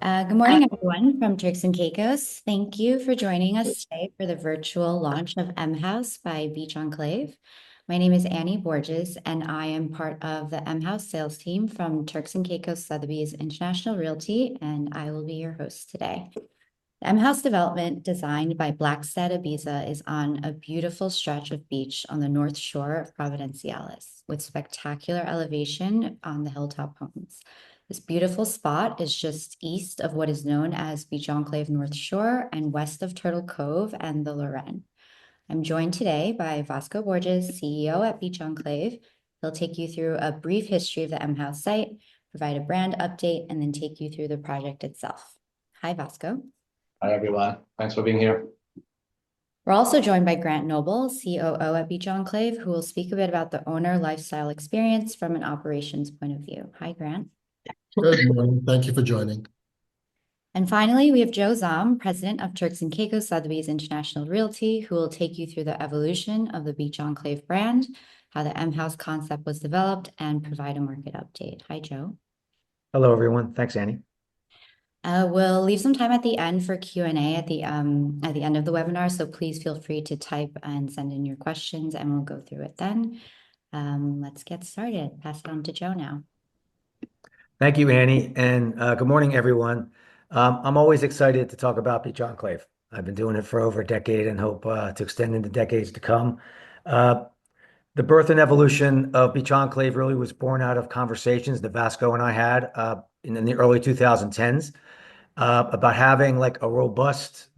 Good morning, everyone from Turks and Caicos. Thank you for joining us today for the virtual launch of M House by Beach Enclave. My name is Annie Borges, and I am part of the M House sales team from Turks and Caicos Sotheby's International Realty, and I will be your host today. The M House development, designed by Blackstad Ibiza, is on a beautiful stretch of beach on the North Shore of Providenciales, with spectacular elevation on the hilltop homes. This beautiful spot is just east of what is known as Beach Enclave North Shore and west of Turtle Cove and the Lorraine. I'm joined today by Vasco Borges, CEO at Beach Enclave. He'll take you through a brief history of the M House site, provide a brand update, and then take you through the project itself. Hi, Vasco. Hi, everyone. Thanks for being here. We're also joined by Grant Noble, COO at Beach Enclave, who will speak a bit about the owner lifestyle experience from an operations point of view. Hi, Grant. Good morning. Thank you for joining. And finally, we have Joe Zom, president of Turks and Caicos Sotheby's International Realty, who will take you through the evolution of the Beach Enclave brand, how the M House concept was developed, and provide a market update. Hi, Joe. Hello, everyone. Thanks, Annie. We'll leave some time at the end for Q&A at the end of the webinar, so please feel free to type and send in your questions, and we'll go through it then. Let's get started. Pass it on to Joe now. Thank you, Annie, and good morning, everyone. I'm always excited to talk about Beach Enclave. I've been doing it for over a decade and hope to extend into decades to come. The birth and evolution of Beach Enclave really was born out of conversations that Vasco and I had in the early 2010s about having like a robust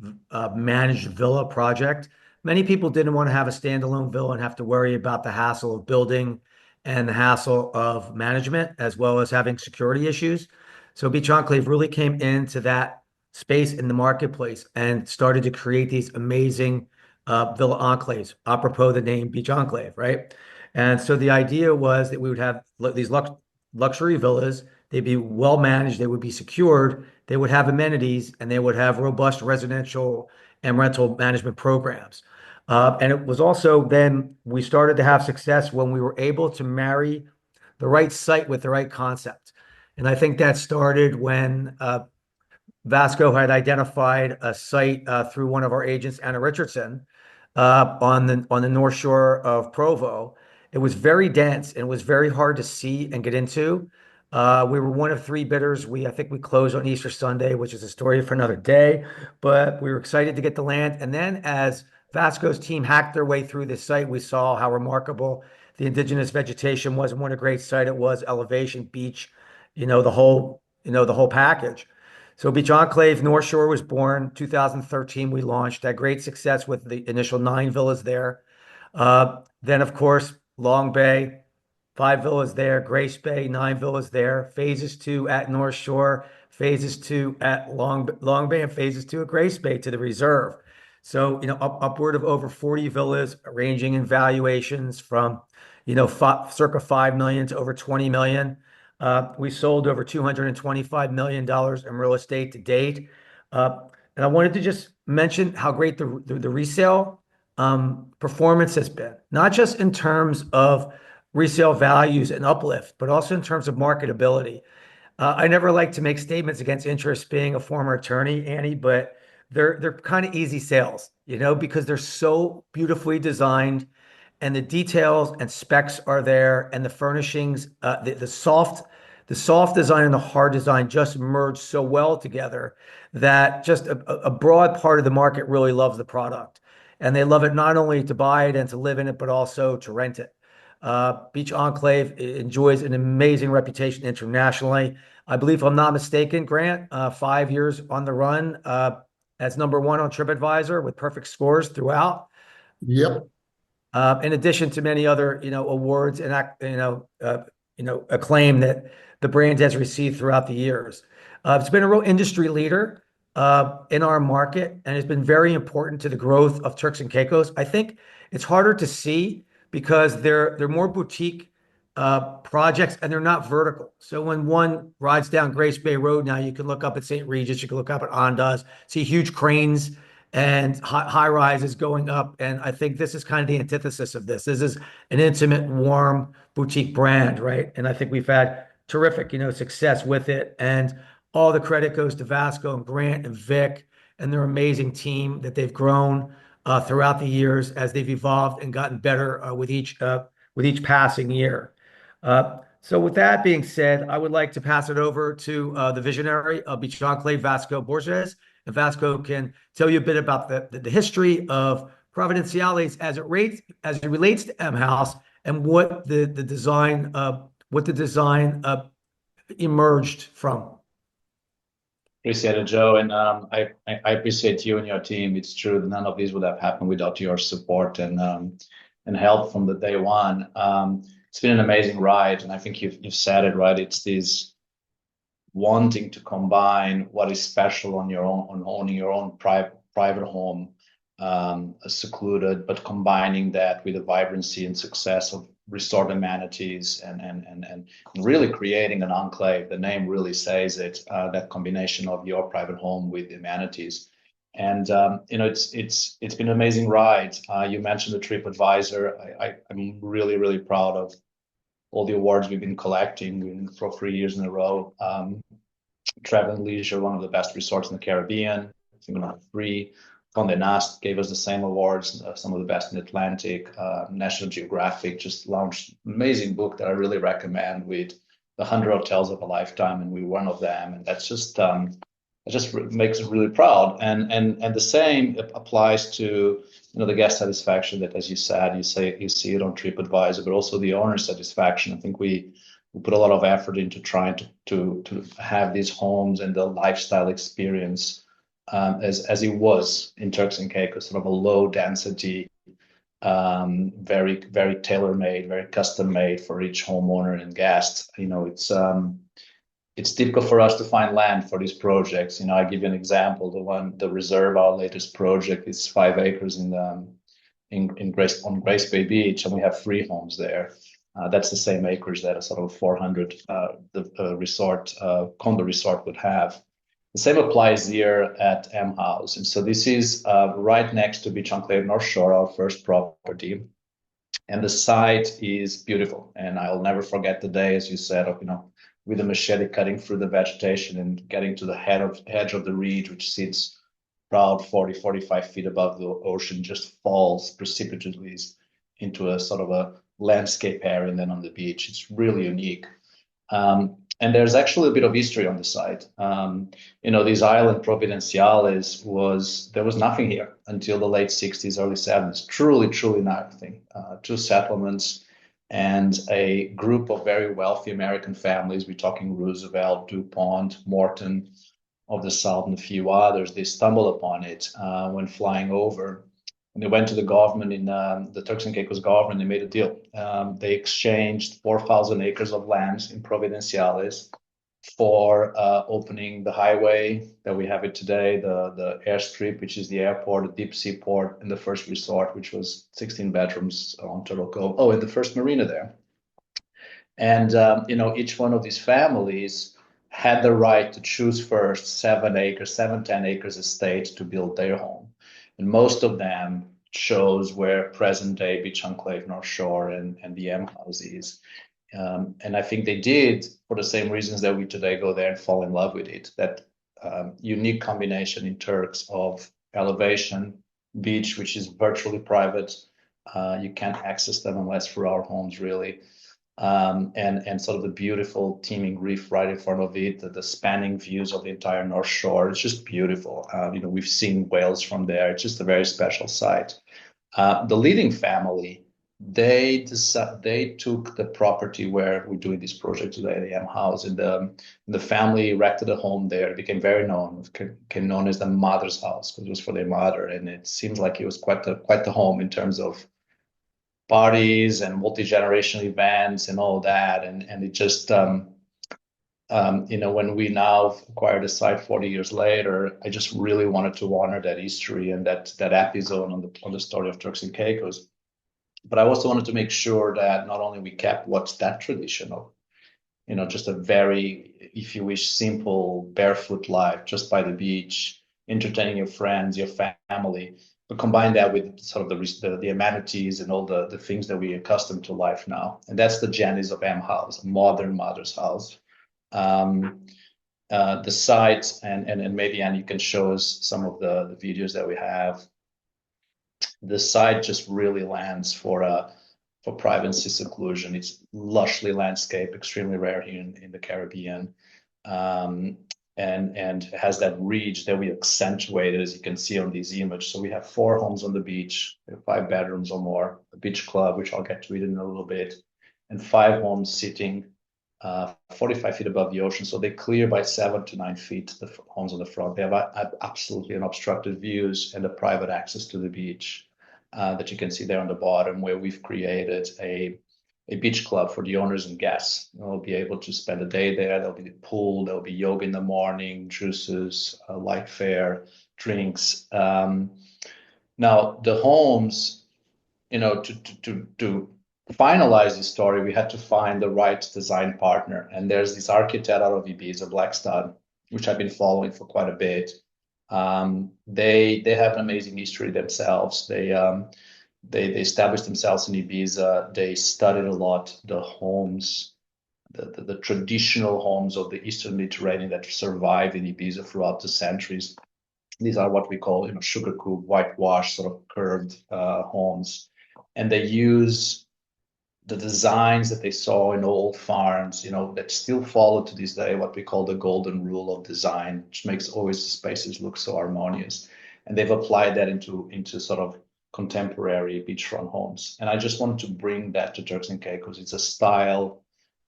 managed villa project. Many people didn't want to have a standalone villa and have to worry about the hassle of building and the hassle of management, as well as having security issues. So Beach Enclave really came into that space in the marketplace and started to create these amazing villa enclaves, apropos the name Beach Enclave, right? And so the idea was that we would have these luxury villas. They'd be well managed, they would be secured, they would have amenities, and they would have robust residential and rental management programs. And it was also then we started to have success when we were able to marry the right site with the right concept. And I think that started when Vasco had identified a site through one of our agents, Anna Richardson, on the North Shore of Provo. It was very dense and it was very hard to see and get into. We were one of three bidders. I think we closed on Easter Sunday, which is a story for another day. But we were excited to get the land. And then as Vasco's team hacked their way through this site, we saw how remarkable the indigenous vegetation was and what a great site it was, elevation, beach, the whole package. So Beach Enclave North Shore was born 2013. We launched, had great success with the initial 9 villas there. Then, of course, Long Bay, 5 villas there, Grace Bay, 9 villas there, phases 2 at North Shore, phases 2 at Long Bay, and phases 2 at Grace Bay to the reserve. So, upward of over 40 villas, ranging in valuations from, circa 5 million to over 20 million. We sold over $225 million in real estate to date. And I wanted to just mention how great the resale performance has been, not just in terms of resale values and uplift, but also in terms of marketability. I never like to make statements against interest being a former attorney, Annie, but they're kind of easy sales, because they're so beautifully designed and the details and specs are there and the furnishings, the soft design and the hard design just merge so well together that just a broad part of the market really loves the product. And they love it not only to buy it and to live in it, but also to rent it. Beach Enclave enjoys an amazing reputation internationally. I believe, if I'm not mistaken, Grant, 5 years on the run as #1 on TripAdvisor with perfect scores throughout. Yep. In addition to many other, awards and acclaim that the brand has received throughout the years. It's been a real industry leader in our market, and it's been very important to the growth of Turks and Caicos. I think it's harder to see because they're more boutique projects and they're not vertical. So when one rides down Grace Bay Road now, you can look up at St. Regis, you can look up at Ondas, see huge cranes and high rises going up. And I think this is kind of the antithesis of this. This is an intimate, warm boutique brand, right? And I think we've had terrific, success with it. And all the credit goes to Vasco and Grant and Vic and their amazing team that they've grown throughout the years as they've evolved and gotten better with each passing year. So with that being said, I would like to pass it over to the visionary of Beach Enclave, Vasco Borges. And Vasco can tell you a bit about the history of Providenciales as it relates to M House and what the design emerged from. Appreciate it, Joe. And I appreciate you and your team. It's true that none of these would have happened without your support and help from the day one. It's been an amazing ride, and I think you've said it right. It's this wanting to combine what is special on owning your own private home, secluded, but combining that with the vibrancy and success of resort amenities and really creating an enclave. The name really says it, that combination of your private home with amenities. And it's been an amazing ride. You mentioned the TripAdvisor. I'm really proud of all the awards we've been collecting for 3 years in a row. Travel and Leisure, one of the best resorts in the Caribbean. I think we have 3. Condé Nast gave us the same awards, some of the best in the Atlantic. National Geographic just launched an amazing book that I really recommend with the 100 hotels of a lifetime, and we're one of them. And that's just it just makes us really proud. And the same applies to the guest satisfaction that, as you said, you see it on TripAdvisor, but also the owner satisfaction. I think we put a lot of effort into trying to have these homes and the lifestyle experience as it was in Turks and Caicos, sort of a low density, very tailor-made, very custom-made for each homeowner and guest. It's difficult for us to find land for these projects. I give you an example. The Reserve, our latest project, is 5 acres on Grace Bay Beach, and we have 3 homes there. That's the same acreage that a sort of 400 condo resort would have. The same applies here at M House. And so this is right next to Beach Enclave North Shore, our first property. And the site is beautiful. And I'll never forget the day, as you said, of, with a machete cutting through the vegetation and getting to the edge of the ridge, which sits proud 40, 45 feet above the ocean, just falls precipitously into a sort of a landscape area and then on the beach. It's really unique. And there's actually a bit of history on the site. This island, Providenciales, there was nothing here until the late 60s, early 70s. Truly nothing. 2 settlements and a group of very wealthy American families. We're talking Roosevelt, DuPont, Morton of the South, and a few others. They stumbled upon it when flying over. And they went to the government in the Turks and Caicos government. They made a deal. They exchanged 4,000 acres of land in Providenciales for opening the highway that we have it today, the airstrip, which is the airport, the deep sea port, and the first resort, which was 16 bedrooms on Turtle Cove. Oh, and the first marina there. And each one of these families had the right to choose first 10 acres estate to build their home. And most of them chose where present-day Beach Enclave North Shore and the M House is. And I think they did for the same reasons that we today go there and fall in love with it. That unique combination in Turks of elevation, beach, which is virtually private. You can't access them unless through our homes, really. And sort of the beautiful teeming reef right in front of it, the spanning views of the entire North Shore. It's just beautiful. We've seen whales from there. It's just a very special site. The leading family, they took the property where we're doing this project today, the M House, and the family erected a home there. It became very became known as the mother's house because it was for their mother, and it seems like it was quite the home in terms of parties and multi-generational events and all that. And it just, when we now acquired the site 40 years later, I just really wanted to honor that history and that episode on the story of Turks and Caicos. But I also wanted to make sure that not only we kept what's that tradition of, just a very, if you wish, simple barefoot life just by the beach, entertaining your friends, your family, but combine that with sort of the amenities and all the things that we're accustomed to life now. And that's the genesis of M House, a modern mother's house. the site, and maybe Annie, you can show us some of the videos that we have. The site just really lands for privacy seclusion. It's lushly landscape, extremely rare here in the Caribbean. And has that ridge that we accentuated, as you can see on this image. So we have 4 homes on the beach, we have 5 bedrooms or more, a beach club, which I'll get to it in a little bit, and 5 homes sitting 45 feet above the ocean. So they clear by 7 to 9 feet the homes on the front. They have absolutely unobstructed views and a private access to the beach that you can see there on the bottom, where we've created a beach club for the owners and guests. They'll be able to spend a day there. There'll be the pool, there'll be yoga in the morning, juices, light fare, drinks. Now the homes, to finalize this story, we had to find the right design partner. And there's this architect out of Ibiza, Blackstad, which I've been following for quite a bit. They have an amazing history themselves. They established themselves in Ibiza. They studied a lot the homes, the traditional homes of the Eastern Mediterranean that survived in Ibiza throughout the centuries. These are what we call, sugar-cooked, whitewashed, sort of curved homes, and they use the designs that they saw in old farms, that still follow to this day what we call the golden rule of design, which makes always the spaces look so harmonious. And they've applied that into sort of contemporary beachfront homes. And I just wanted to bring that to Turks and Caicos. It's a style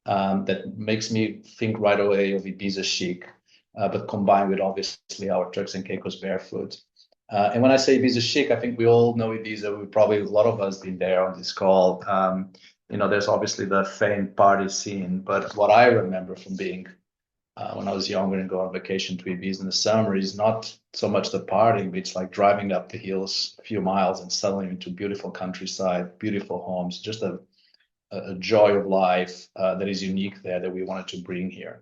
that makes me think right away of Ibiza chic, but combined with obviously our Turks and Caicos barefoot. And when I say Ibiza chic, I think we all know Ibiza. We probably, a lot of us been there on this call. There's obviously the famed party scene, but what I remember from being when I was younger and going on vacation to Ibiza in the summer is not so much the partying, but it's like driving up the hills a few miles and suddenly into beautiful countryside, beautiful homes, just a joy of life that is unique there that we wanted to bring here.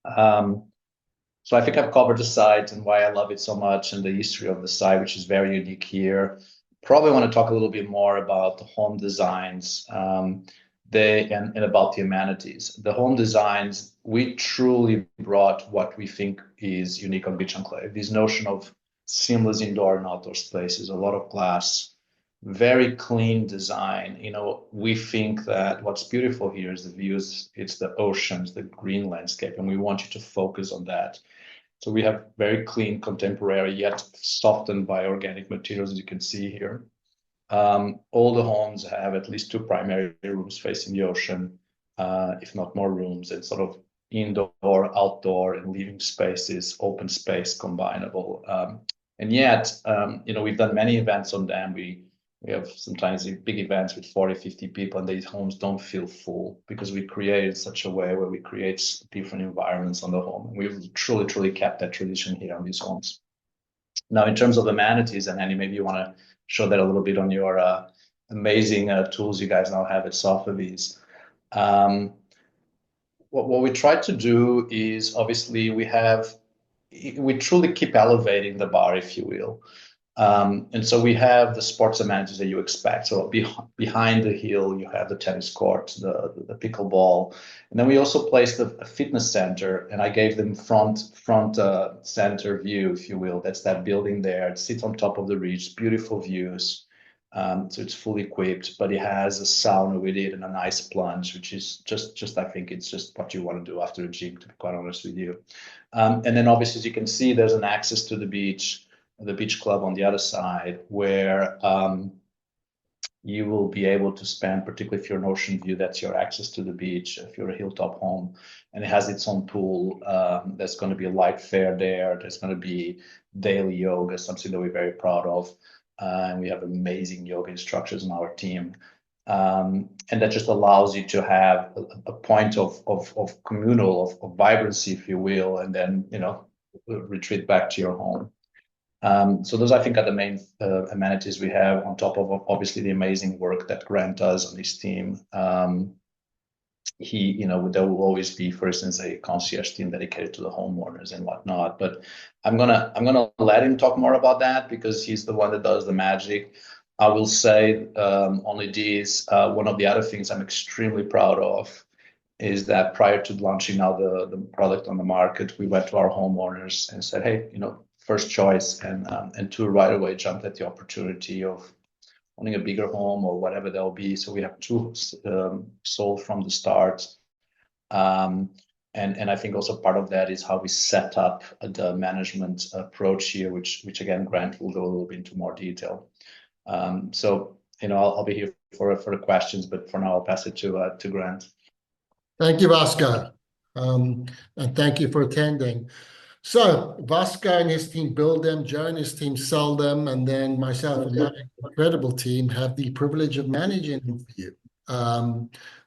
So I think I've covered the site and why I love it so much and the history of the site, which is very unique here. Probably want to talk a little bit more about the home designs and about the amenities. The home designs, we truly brought what we think is unique on Beach Enclave. This notion of seamless indoor and outdoor spaces, a lot of glass, very clean design. We think that what's beautiful here is the views, it's the oceans, the green landscape, and we want you to focus on that. So we have very clean, contemporary, yet softened by organic materials, as you can see here. All the homes have at least 2 primary rooms facing the ocean, if not more rooms, and sort of indoor, outdoor, and living spaces, open space combinable. And yet, we've done many events on them. We have sometimes big events with 40, 50 people, and these homes don't feel full because we created such a way where we create different environments on the home. And we've truly, truly kept that tradition here on these homes. Now, in terms of amenities, and Annie, maybe you want to show that a little bit on your amazing tools you guys now have at Sotheby's. What we try to do is, obviously, we truly keep elevating the bar, if you will. And so we have the sports amenities that you expect. So behind the hill, you have the tennis court, the pickleball, and then we also placed a fitness center. And I gave them front center view, if you will. That's that building there. It sits on top of the ridge, beautiful views. So it's fully equipped, but it has a sauna with it and a nice plunge, which is just I think it's just what you want to do after a gym, to be quite honest with you. And then obviously, as you can see, there's an access to the beach club on the other side, where you will be able to spend, particularly if you're an ocean view, that's your access to the beach, if you're a hilltop home, and it has its own pool. There's going to be a light fare there. There's going to be daily yoga, something that we're very proud of. And we have amazing yoga instructors on our team. And that just allows you to have a point of communal, of vibrancy, if you will, and then, retreat back to your home. So those, I think, are the main amenities we have, on top of obviously the amazing work that Grant does on his team. There will always be, for instance, a concierge team dedicated to the homeowners and whatnot. But I'm gonna let him talk more about that because he's the one that does the magic. I will say only this. One of the other things I'm extremely proud of is that prior to launching now the product on the market, we went to our homeowners and said, hey, first choice, and two right away jumped at the opportunity of owning a bigger home or whatever there'll be. So we have two sold from the start. And I think also part of that is how we set up the management approach here, which again, Grant will go a little bit into more detail. So I'll be here for the questions, but for now I'll pass it to Grant. Thank you, Vasco. And thank you for attending. So Vasco and his team build them, Joe and his team sell them, and then myself and my incredible team have the privilege of managing them for you.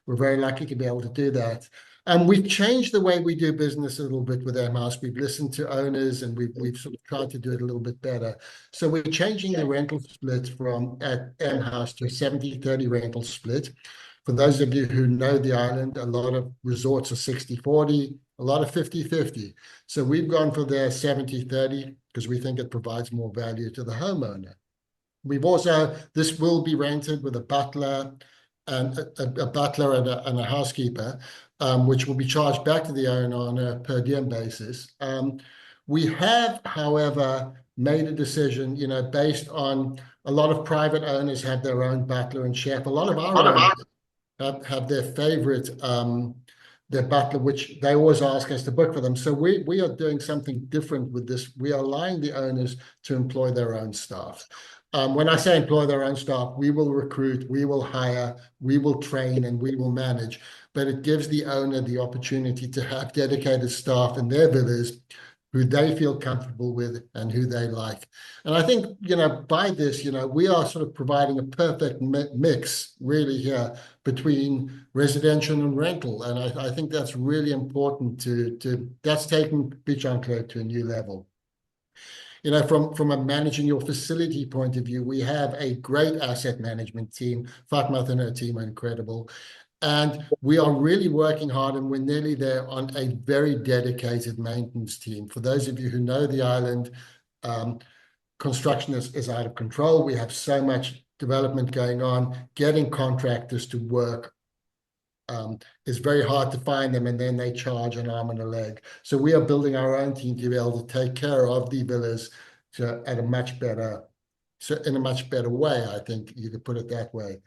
We're very lucky to be able to do that. And we've changed the way we do business a little bit with House. We've listened to owners and we've sort of tried to do it a little bit better. So we're changing the rental split from at House to a 70-30 rental split. For those of you who know the island, a lot of resorts are 60-40, a lot of 50-50. So we've gone for the 70-30 because we think it provides more value to the homeowner. This will be rented with a butler and a butler and a housekeeper, which will be charged back to the owner on a per diem basis. We have, however, made a decision, based on a lot of private owners have their own butler and chef. A lot of our owners have their favorite, their butler, which they always ask us to book for them. So we are doing something different with this. We are allowing the owners to employ their own staff. When I say employ their own staff, we will recruit, we will hire, we will train, and we will manage. But it gives the owner the opportunity to have dedicated staff in their villas who they feel comfortable with and who they like. And I think, by this, we are sort of providing a perfect mix really here between residential and rental. And I think that's really important that's taking Beach Enclave to a new level. From a managing your facility point of view, we have a great asset management team. Fatma and her team are incredible. And we are really working hard, and we're nearly there on a very dedicated maintenance team. For those of you who know the island, construction is out of control. We have so much development going on. Getting contractors to work is very hard to find them, and then they charge an arm and a leg. So we are building our own team to be able to take care of the villas in a much better way, I think you could put it that way.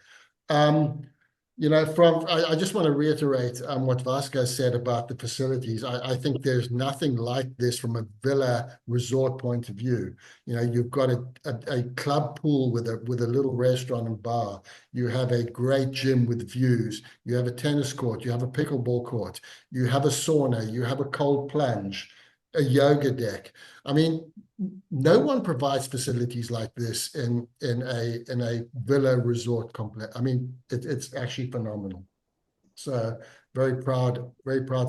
I just want to reiterate what Vasco said about the facilities. I think there's nothing like this from a villa resort point of view. You've got a club pool with a little restaurant and bar. You have a great gym with views. You have a tennis court. You have a pickleball court. You have a sauna. You have a cold plunge, a yoga deck. I mean, no one provides facilities like this in a villa resort complex. I mean, it's actually phenomenal. So very proud to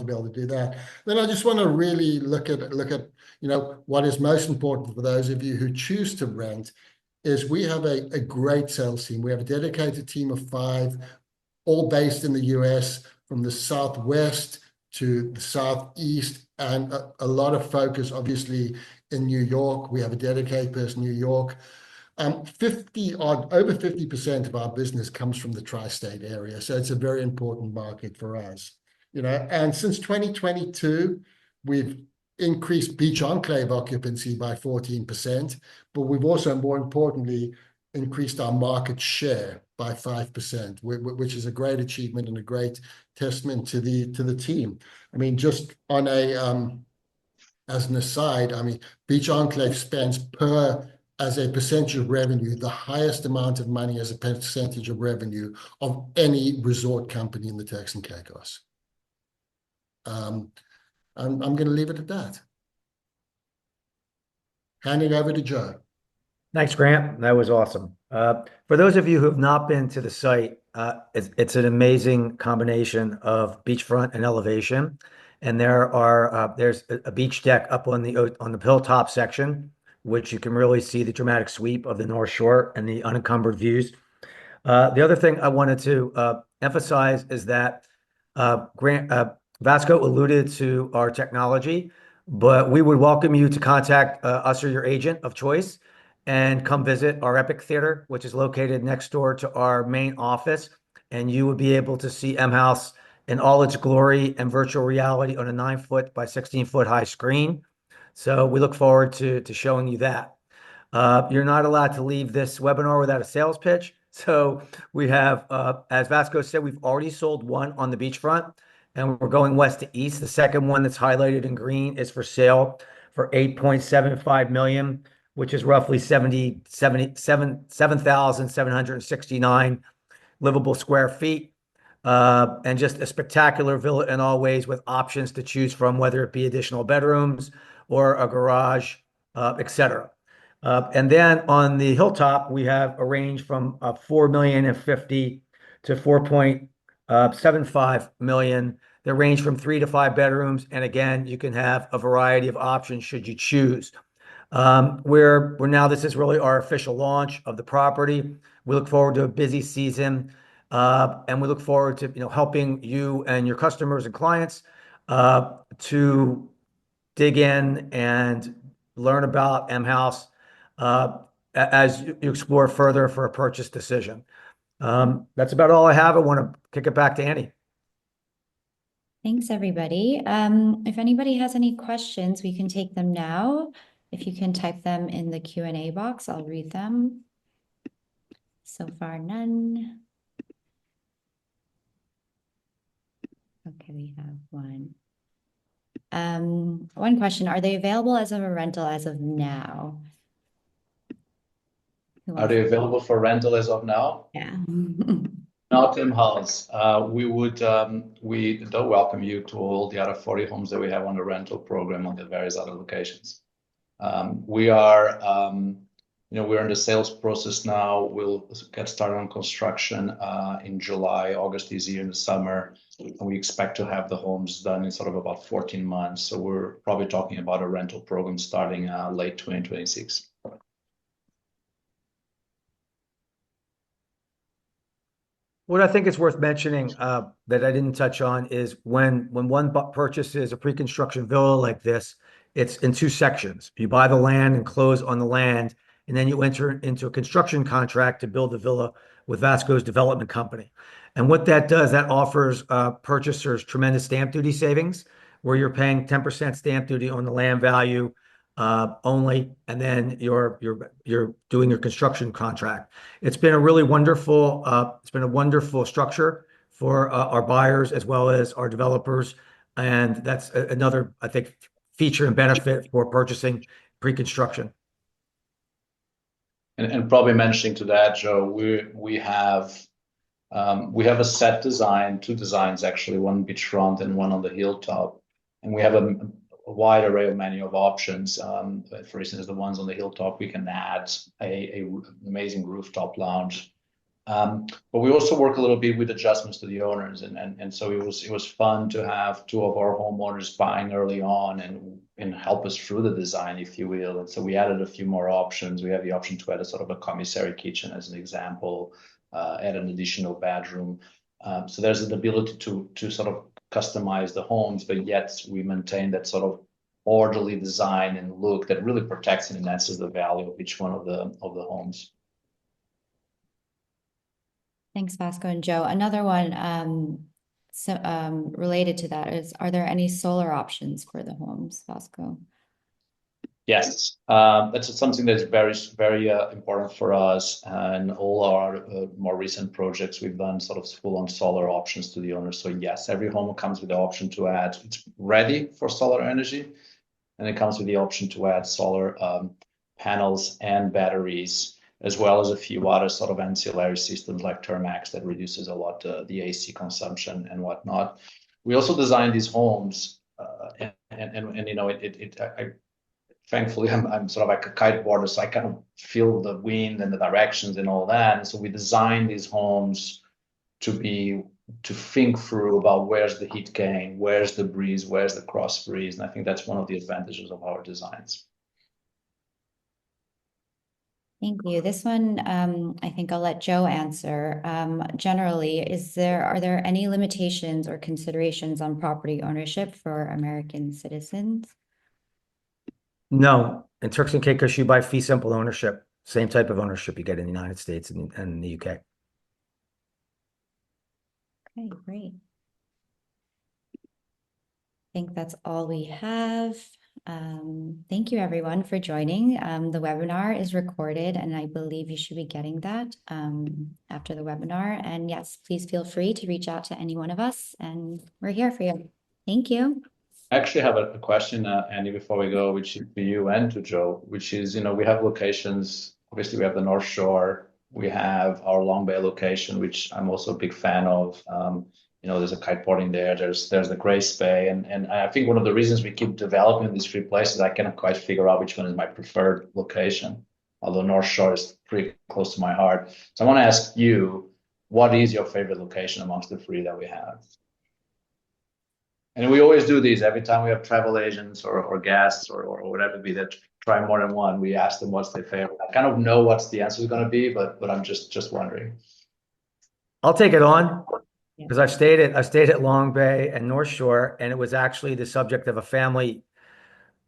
be able to do that. Then I just want to really look at what is most important for those of you who choose to rent is we have a great sales team. We have a dedicated team of 5, all based in the US, from the Southwest to the Southeast, and a lot of focus, obviously, in New York. We have a dedicated person in New York. Over 50% of our business comes from the tri-state area, so it's a very important market for us. And since 2022, we've increased Beach Enclave occupancy by 14%, but we've also, more importantly, increased our market share by 5%, which is a great achievement and a great testament to the team. I mean, just on as an aside, I mean, Beach Enclave spends as a percentage of revenue, the highest amount of money as a percentage of revenue of any resort company in the Turks and Caicos. I'm going to leave it at that. Handing over to Joe. Thanks, Grant. That was awesome. For those of you who have not been to the site, it's an amazing combination of beachfront and elevation. And there's a beach deck up on the hilltop section, which you can really see the dramatic sweep of the North Shore and the unencumbered views. The other thing I wanted to emphasize is that Vasco alluded to our technology, but we would welcome you to contact us or your agent of choice and come visit our Epic Theater, which is located next door to our main office. And you would be able to see M House in all its glory and virtual reality on a 9-foot by 16-foot high screen. So we look forward to showing you that. You're not allowed to leave this webinar without a sales pitch. So we have, as Vasco said, we've already sold one on the beachfront, and we're going west to east. The second one that's highlighted in green is for sale for 8.75 million, which is roughly 7,769 livable square feet. And just a spectacular villa in all ways, with options to choose from, whether it be additional bedrooms or a garage, etc. And then on the hilltop, we have a range from 4,050,000 to 4.75 million. They range from 3 to 5 bedrooms, and again, you can have a variety of options should you choose. We're now, this is really our official launch of the property. We look forward to a busy season, and we look forward to helping you and your customers and clients to dig in and learn about M House as you explore further for a purchase decision. That's about all I have. I want to kick it back to Annie. Thanks, everybody. If anybody has any questions, we can take them now. If you can type them in the Q&A box, I'll read them. So far, none. Okay, we have one. One question, are they available as a rental as of now? Are they available for rental as of now? Yeah. Not in-house. We do welcome you to all the other 40 homes that we have on the rental program on the various other locations. We're in the sales process now. We'll get started on construction in July, August this year in the summer. And we expect to have the homes done in sort of about 14 months. So we're probably talking about a rental program starting late 2026. What I think is worth mentioning that I didn't touch on is when one purchases a pre-construction villa like this, it's in 2 sections. You buy the land and close on the land, and then you enter into a construction contract to build the villa with Vasco's development company. And what that does, that offers purchasers tremendous stamp duty savings, where you're paying 10% stamp duty on the land value only, and then you're doing your construction contract. It's been a wonderful structure for our buyers as well as our developers, and that's another, I think, feature and benefit for purchasing pre-construction. And probably mentioning to that, Joe, we have a set design, 2 designs actually, one beachfront and one on the hilltop, and we have a wide array of menu of options. For instance, the ones on the hilltop, we can add a amazing rooftop lounge. But we also work a little bit with adjustments to the owners, and so it was fun to have 2 of our homeowners buying early on and help us through the design, if you will. And so we added a few more options. We have the option to add a sort of a commissary kitchen as an example, add an additional bedroom. So there's an ability to sort of customize the homes, but yet we maintain that sort of orderly design and look that really protects and enhances the value of each one of the homes. Thanks, Vasco and Joe. Another one related to that is, are there any solar options for the homes, Vasco? Yes, that's something that's very, very important for us. And all our more recent projects, we've done sort of full-on solar options to the owners. So yes, every home comes with the option to add, it's ready for solar energy, and it comes with the option to add solar panels and batteries, as well as a few other sort of ancillary systems like Thermax that reduces a lot the AC consumption and whatnot. We also designed these homes, thankfully, I'm sort of like a kiteboarder, so I kind of feel the wind and the directions and all that. And so we designed these homes to think through about where's the heat gain, where's the breeze, where's the cross breeze. And I think that's one of the advantages of our designs. Thank you. This one, I think I'll let Joe answer. Generally, are there any limitations or considerations on property ownership for American citizens? No, in Turks and Caicos, you buy fee simple ownership, same type of ownership you get in the United States and the UK. Okay, great. think that's all we have. Thank you everyone for joining. The webinar is recorded and I believe you should be getting that after the webinar. And yes, please feel free to reach out to any one of us and we're here for you. Thank you. I actually have a question, Andy, before we go, which is for you and to Joe, which is, we have locations. Obviously, we have the North Shore. We have our Long Bay location, which I'm also a big fan of. There's a kiteboarding there. There's the Grace Bay, and I think one of the reasons we keep developing these three places, I cannot quite figure out which one is my preferred location. Although North Shore is pretty close to my heart, so I want to ask you, what is your favorite location amongst the three that we have? And we always do these every time we have travel agents or guests or whatever it be that try more than one. We ask them what's their favorite. I kind of know what's the answer is going to be, but I'm just wondering. I'll take it on because I stayed at Long Bay and North Shore, and it was actually the subject of a family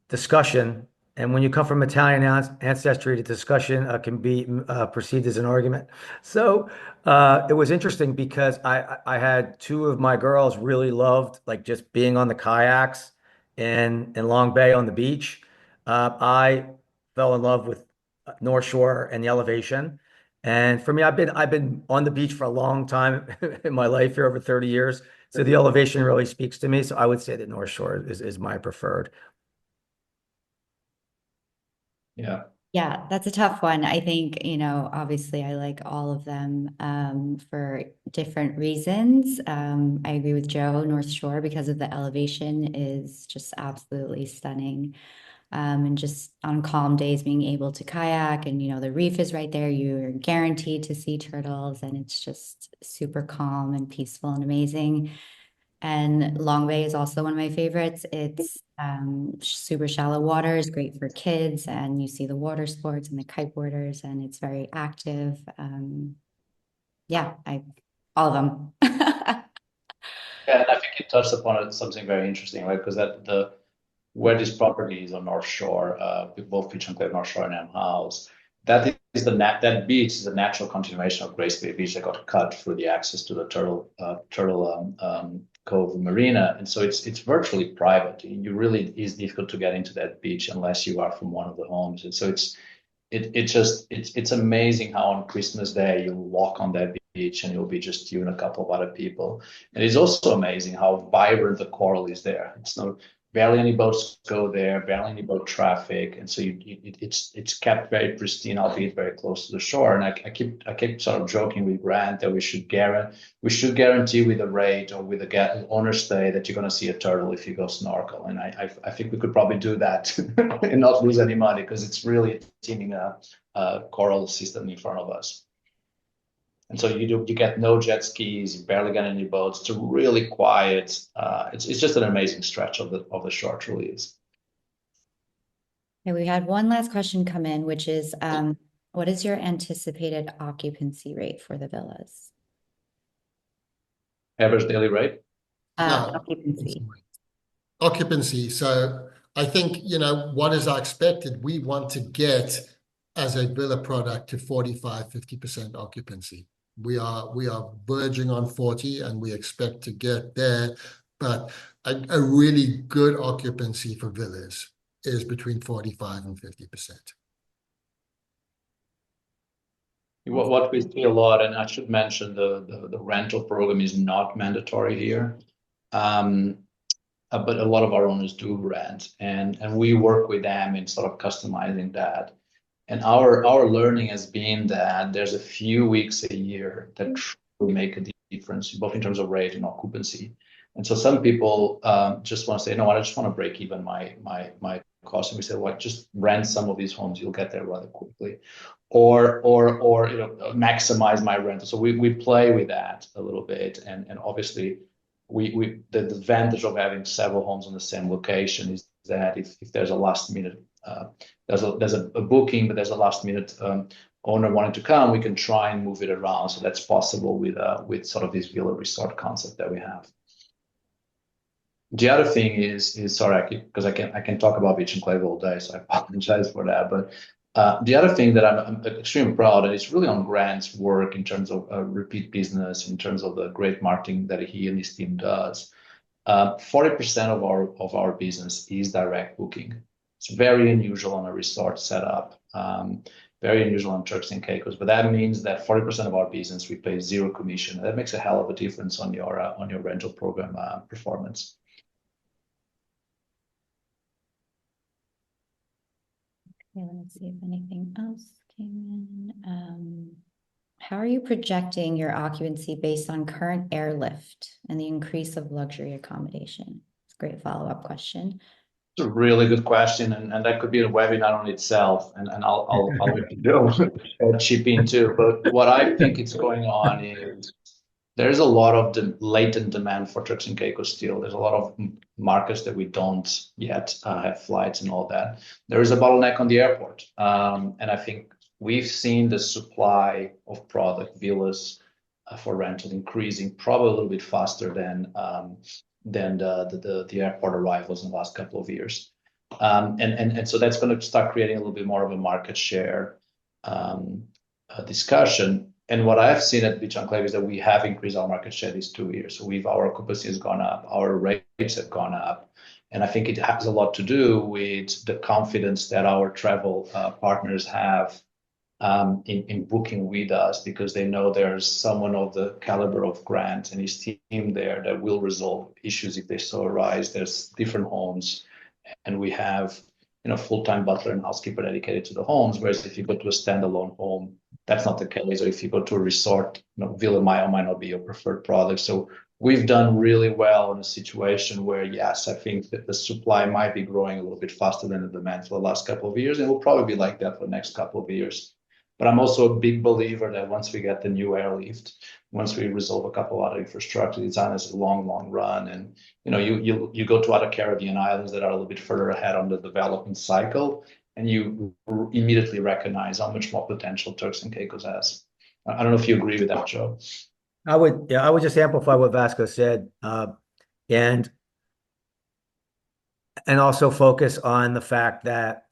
discussion. And when you come from Italian ancestry, the discussion can be perceived as an argument. So it was interesting because I had two of my girls really loved like just being on the kayaks in Long Bay on the beach. I fell in love with North Shore and the elevation. And for me, I've been on the beach for a long time in my life here, over 30 years. So the elevation really speaks to me. So I would say that North Shore is my preferred. Yeah. Yeah, that's a tough one. I think, obviously I like all of them for different reasons. I agree with Joe, North Shore, because of the elevation is just absolutely stunning. And just on calm days, being able to kayak and, the reef is right there. You're guaranteed to see turtles and it's just super calm and peaceful and amazing. And Long Bay is also one of my favorites. It's super shallow waters, great for kids, and you see the water sports and the kiteboarders, and it's very active. All of them. Yeah, and I think you touched upon something very interesting, right? Because where this property is on North Shore, both Beach Enclave North Shore and M House, that beach is a natural continuation of Grace Bay Beach that got cut through the access to the Turtle Cove Marina, and so it's virtually private. You really is difficult to get into that beach unless you are from one of the homes, and so it's amazing how on Christmas Day you'll walk on that beach and it'll be just you and a couple of other people. And it's also amazing how vibrant the coral is there. It's not barely any boats go there, barely any boat traffic, and so it's kept very pristine, albeit very close to the shore. And I keep sort of joking with Grant that we should guarantee with a rate or with a owner stay that you're going to see a turtle if you go snorkel. And I think we could probably do that and not lose any money because it's really teeming a coral system in front of us. And so you get no jet skis, you barely get any boats. It's really quiet. It's just an amazing stretch of the shore, truly is. And we had one last question come in, which is, what is your anticipated occupancy rate for the villas? Average daily rate? Occupancy. So I think, what is our expected? We want to get as a villa product to 45-50% occupancy. We are verging on 40 and we expect to get there, but a really good occupancy for villas is between 45 and 50%. What we see a lot, and I should mention the rental program is not mandatory here, but a lot of our owners do rent, and we work with them in sort of customizing that. And our learning has been that there's a few weeks a year that truly make a difference, both in terms of rate and occupancy. And so some people just want to say, no, I just want to break even my cost. And we say, well, just rent some of these homes, you'll get there rather quickly. Or maximize my rental. So we play with that a little bit. And obviously the advantage of having several homes on the same location is that if there's a last minute there's a booking, but there's a last minute owner wanting to come, we can try and move it around. So that's possible with sort of this villa resort concept that we have. The other thing is sorry, because I can talk about Beach Enclave all day, so I apologize for that. But the other thing that I'm extremely proud, and it's really on Grant's work in terms of repeat business, in terms of the great marketing that he and his team does. 40% of our business is direct booking. It's very unusual on a resort setup, very unusual on Turks and Caicos, but that means that 40% of our business, we pay zero commission. That makes a hell of a difference on your rental program performance. Okay, let's see if anything else came in. How are you projecting your occupancy based on current airlift and the increase of luxury accommodation? It's a great follow-up question. It's a really good question, and that could be a webinar on itself, and I'll let you know, chip in too. But what I think is going on is there's a lot of latent demand for Turks and Caicos still. There's a lot of markets that we don't yet have flights and all that. There is a bottleneck on the airport, and I think we've seen the supply of product villas for rental increasing probably a little bit faster than the airport arrivals in the last couple of years. And so that's going to start creating a little bit more of a market share discussion. And what I've seen at Beach Enclave is that we have increased our market share these 2 years. So our occupancy has gone up, our rates have gone up. And I think it has a lot to do with the confidence that our travel partners have in booking with us, because they know there's someone of the caliber of Grant and his team there that will resolve issues if they so arise. There's different homes, and we have full-time butler and housekeeper dedicated to the homes. Whereas if you go to a standalone home, that's not the case. Or if you go to a resort, Villa might not be your preferred product. So we've done really well in a situation where, yes, I think that the supply might be growing a little bit faster than the demand for the last couple of years, and will probably be like that for the next couple of years. But I'm also a big believer that once we get the new airlift, once we resolve a couple other infrastructure design, is a long, long run. And you go to other Caribbean islands that are a little bit further ahead on the development cycle, and you immediately recognize how much more potential Turks and Caicos has. I don't know if you agree with that, Joe. I would just amplify what Vasco said, and also focus on the fact that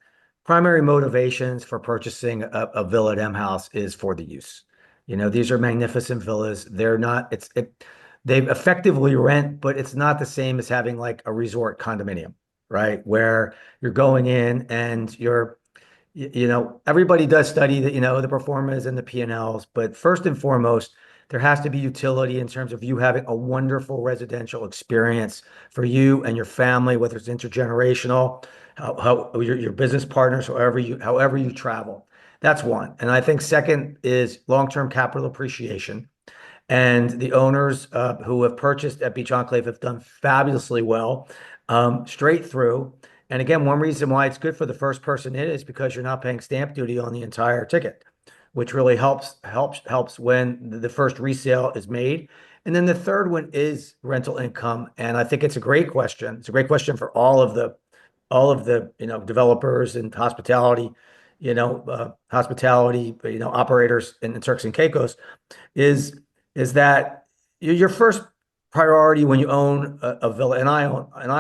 primary motivations for purchasing a villa at M House is for the use. These are magnificent villas. They effectively rent, but it's not the same as having like a resort condominium, right? Where you're going in and everybody does study the performance and the P&Ls, but first and foremost, there has to be utility in terms of you having a wonderful residential experience for you and your family, whether it's intergenerational, how your business partners, however you travel. That's one. And I think second is long-term capital appreciation. And the owners who have purchased at Beach Enclave have done fabulously well, straight through. And again, one reason why it's good for the first person in is because you're not paying stamp duty on the entire ticket, which really helps when the first resale is made. And then the third one is rental income. And I think it's a great question. It's a great question for all of the developers and hospitality operators in the Turks and Caicos, is that your first priority when you own a villa, and I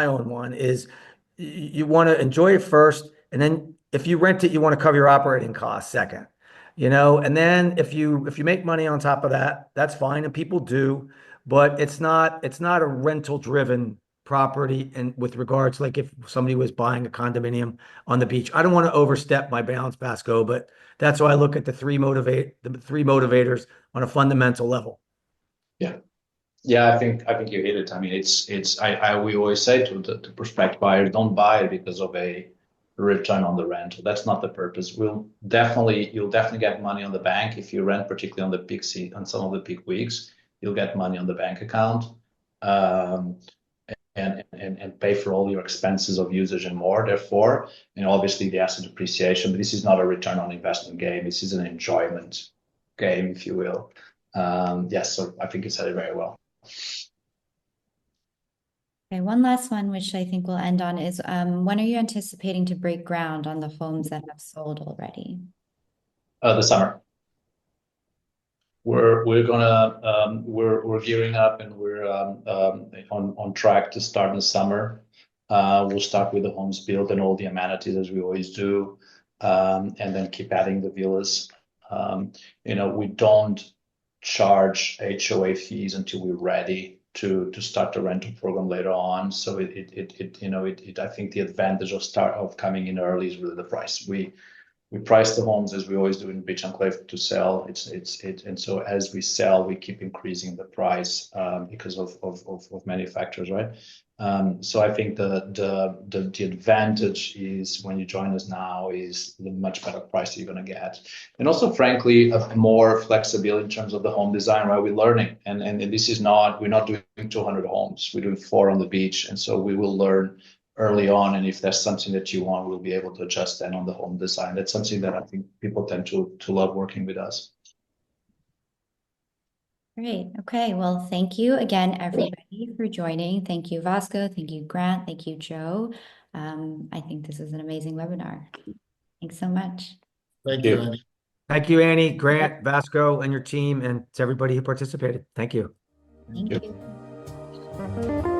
own one, is you want to enjoy it first, and then if you rent it, you want to cover your operating costs second. And then if you make money on top of that, that's fine, and people do, but it's not a rental driven property. And with regards, like if somebody was buying a condominium on the beach, I don't want to overstep my bounds, Vasco, but that's why I look at the three motivators on a fundamental level. Yeah, I think you hit it. I mean, we always say to the prospective buyers, don't buy it because of a return on the rental. That's not the purpose. You'll definitely get money on the bank if you rent, particularly on the peak season, on some of the peak weeks. You'll get money on the bank account, and pay for all your expenses of usage and more. Therefore, obviously the asset appreciation, but this is not a return on investment game. This is an enjoyment game, if you will. Yes, so I think you said it very well. Okay, one last one, which I think we'll end on, is when are you anticipating to break ground on the homes that have sold already? The summer. We're gearing up, and we're on track to start in the summer. We'll start with the homes built and all the amenities as we always do, and then keep adding the villas. We don't charge HOA fees until we're ready. to start the rental program later on. So I think the advantage of coming in early is really the price. We price the homes as we always do in Beach Enclave to sell. And so as we sell, we keep increasing the price because of many factors, right? So I think the advantage is when you join us now is the much better price you're going to get, and also frankly more flexible in terms of the home design, right? We're learning, and this is not, we're not doing 200 homes, we're doing 4 on the beach, and so we will learn early on, and if there's something that you want, we'll be able to adjust then on the home design. That's something that I think people tend to love working with us. Great. Okay. Well, thank you again, everybody, for joining. Thank you, Vasco. Thank you, Grant. Thank you, Joe. I think this is an amazing webinar. Thanks so much. Thank you, Annie. Thank you, Annie, Grant, Vasco, and your team, and to everybody who participated. Thank you. Thank you.